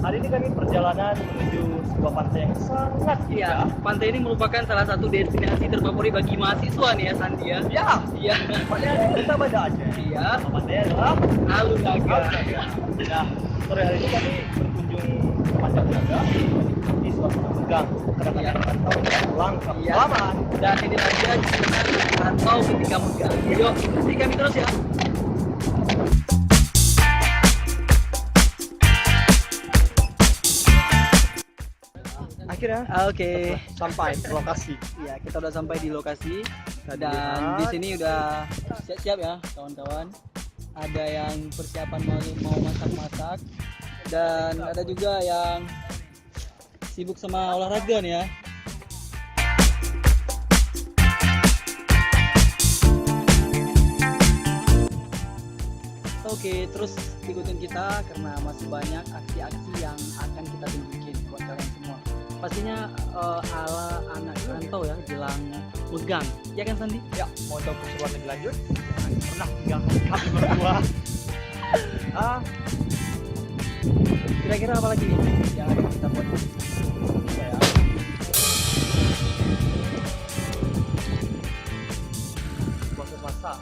Hari ini kami perjalanan menuju sebuah pantai yang sangat Iya, indah. pantai ini merupakan salah satu destinasi terfavorit bagi mahasiswa nih ya Sandi ya. Ya, Iya. pantai yang kita pada Aceh. Iya. Nama pantai adalah Alun Naga. Nah, sore hari ini kami berkunjung ke Pantai Naga di suasana megang. Kadang-kadang rantau langkah Iya. kelamaan. Dan ini dia cerita rantau ketika megang. Yuk, ikuti kami terus ya. Akhirnya Oke. sampai ke lokasi. Iya, kita udah sampai di lokasi Tadi dan lihat. di sini udah siap-siap ya kawan-kawan. Ada yang persiapan mau masak-masak dan ada juga yang sibuk sama olahraga nih ya. Oke, terus ikutin kita karena masih banyak aksi-aksi yang akan kita tunjukin buat kalian semua. Pastinya ala anak rantau ya, jelang megang. Ya kan Sandi? Ya, mau tahu keseruan lebih lanjut? Jangan pernah tinggalkan kami berdua. Ah, Kira-kira apa lagi nih yang ada kita buat? ya. Proses masak.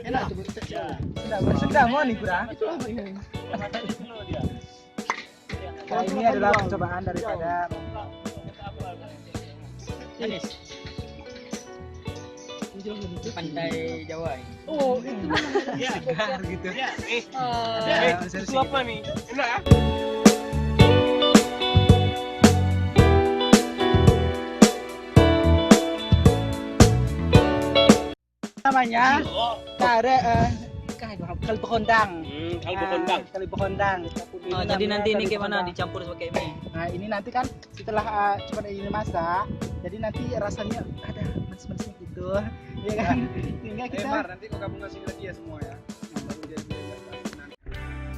Enak tuh. Sudah mau nih kurang. Nah, ini adalah percobaan daripada Pantai Jawa. Oh, itu. segar gitu. Itu apa nih? Enak ya? Namanya kare kali bekondang. Kali bekondang. Oh, jadi nanti ini gimana dicampur pakai mie? Nah, ini nanti kan setelah coba ini masak, jadi nanti rasanya ada manis-manisnya gitu. Ya kan? Sehingga kita nanti kok kamu ngasih ke dia semua ya. Baru dia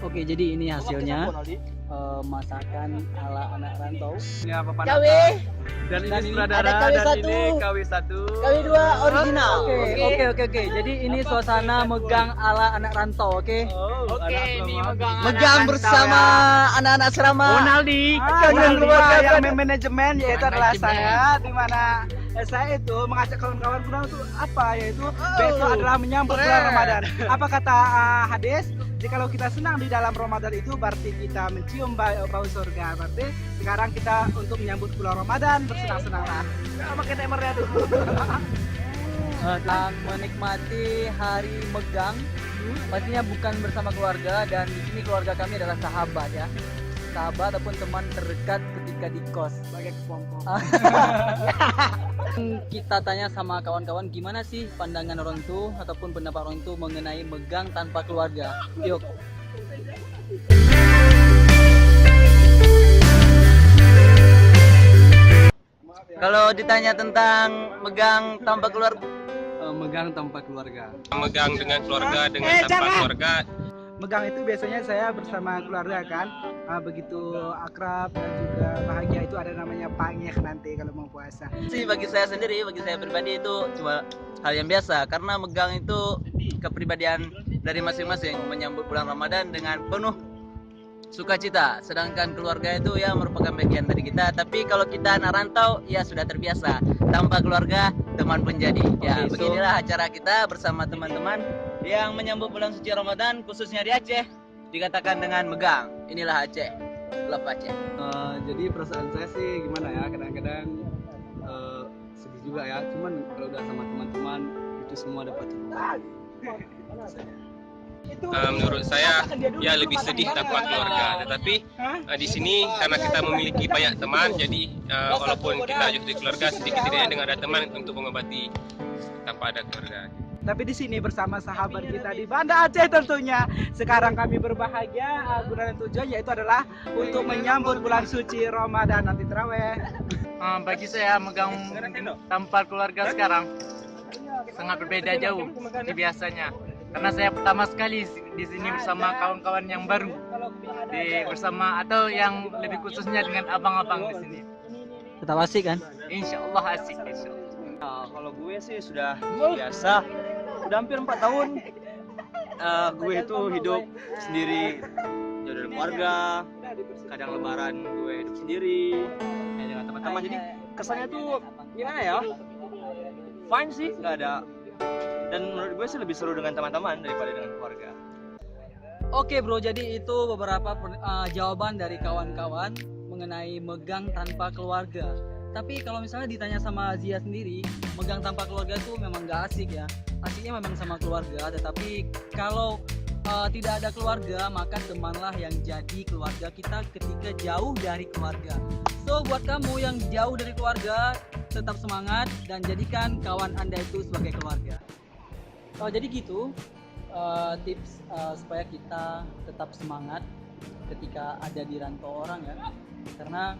Oke, jadi ini hasilnya masakan ala anak rantau. Ini apa Pak? KW. Dan Dan ini ini sutradara ada KW dan satu. ini KW1. KW 2 original. Oke. Jadi ini suasana megang ala anak rantau, oke? Oke, ini megang Megang bersama anak-anak asrama. Ronaldi. yang kedua yang manajemen yaitu adalah saya, di mana saya itu mengajak kawan-kawan pulang itu apa yaitu besok adalah menyambut bulan Ramadan. Apa kata hadis? Jikalau kita senang di dalam Ramadan itu berarti kita mencium bau surga. Berarti sekarang kita untuk menyambut bulan Ramadan bersenang-senanglah. Pakai timernya tuh. Sedang menikmati hari megang. Pastinya bukan bersama keluarga dan di sini keluarga kami adalah sahabat ya. Sahabat ataupun teman terdekat ketika di kos. Sebagai kepompong. Kita tanya sama kawan-kawan gimana sih pandangan orang tua ataupun pendapat orang tua mengenai megang tanpa keluarga. Yuk. Kalau ditanya tentang megang tanpa keluarga, Megang tanpa keluarga. Megang dengan keluarga dengan tanpa keluarga. Megang itu biasanya saya bersama keluarga kan, begitu akrab dan juga bahagia itu ada namanya pangeh nanti kalau mau puasa. sih bagi saya sendiri, bagi saya pribadi itu cuma hal yang biasa karena megang itu kepribadian dari masing-masing menyambut bulan Ramadan dengan penuh sukacita, sedangkan keluarga itu ya merupakan bagian dari kita. Tapi kalau kita anak rantau ya sudah terbiasa tanpa keluarga teman pun jadi ya. Oke, so- Beginilah acara kita bersama teman-teman yang menyambut bulan suci Ramadan khususnya di Aceh, dikatakan dengan megang. Inilah Aceh, love Aceh. Jadi perasaan saya sih gimana ya, kadang-kadang sedih juga ya. Cuman kalau udah sama teman-teman itu semua dapat terobati. Itu saja. menurut saya ya lebih sedih tanpa keluarga. Tetapi di sini karena kita memiliki banyak teman, jadi walaupun kita jauh dari keluarga, sedikit-sedikitnya dengan ada teman untuk mengobati tanpa ada keluarga. Tapi di sini bersama sahabat kita di Banda Aceh tentunya. Sekarang kami berbahagia guna dan tujuan yaitu adalah untuk menyambut bulan suci Ramadan nanti taraweh. Bagi saya megang tanpa keluarga sekarang sangat berbeda jauh dari biasanya. Karena saya pertama sekali di sini bersama kawan-kawan yang baru, bersama atau yang lebih khususnya dengan abang-abang di sini. Tetap asik kan? Insya Allah asik. Insya Allah. Nah, kalau gue sih sudah biasa, udah hampir 4 tahun gue itu hidup sendiri, jauh dari keluarga. Kadang lebaran gue hidup sendiri dengan teman-teman, jadi kesannya tuh gimana ya, fine sih, nggak ada. Dan menurut gue sih lebih seru dengan teman-teman daripada dengan keluarga. Oke bro, jadi itu beberapa jawaban dari kawan-kawan mengenai megang tanpa keluarga. Tapi kalau misalnya ditanya sama Zia sendiri, megang tanpa keluarga itu memang gak asik ya. Asiknya memang sama keluarga, tetapi kalau tidak ada keluarga, maka temanlah yang jadi keluarga kita ketika jauh dari keluarga. So buat kamu yang jauh dari keluarga, tetap semangat dan jadikan kawan Anda itu sebagai keluarga. Jadi gitu tips supaya kita tetap semangat ketika ada di rantau orang ya. Karena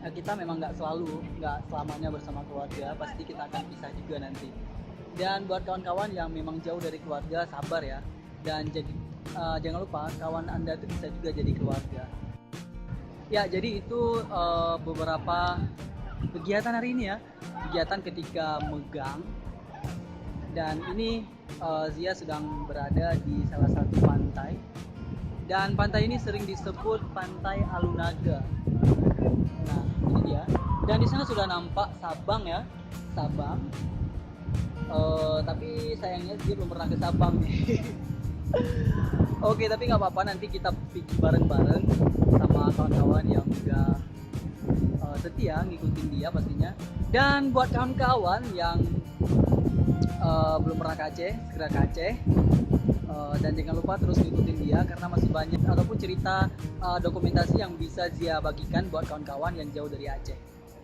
kita memang nggak selamanya bersama keluarga, pasti kita akan pisah juga nanti. Dan buat kawan-kawan yang memang jauh dari keluarga, sabar ya. Dan jangan lupa kawan Anda itu bisa juga jadi keluarga. Ya, jadi itu beberapa kegiatan hari ini ya. Kegiatan ketika megang. Dan ini Zia sedang berada di salah satu pantai. Dan pantai ini sering disebut Pantai Alunaga. Nah, ini dia. Dan di sana sudah nampak Sabang ya, Sabang. Tapi sayangnya dia belum pernah ke Sabang nih. Oke, tapi nggak apa-apa, nanti kita pergi bareng-bareng sama kawan-kawan yang udah setia ngikutin dia pastinya. Dan buat kawan-kawan yang belum pernah ke Aceh, segera ke Aceh. Dan jangan lupa terus ngikutin dia karena masih banyak ataupun cerita dokumentasi yang bisa Zia bagikan buat kawan-kawan yang jauh dari Aceh.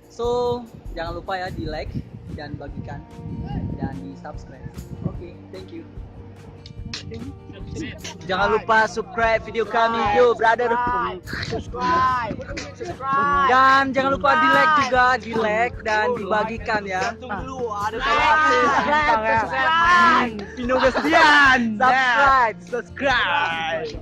So jangan lupa ya di like dan bagikan dan di subscribe. Oke, thank you. Jangan lupa subscribe video kami, yo brother. Dan jangan lupa di like juga, di like dan dibagikan ya. Tunggu ada Pino Gestian. Subscribe.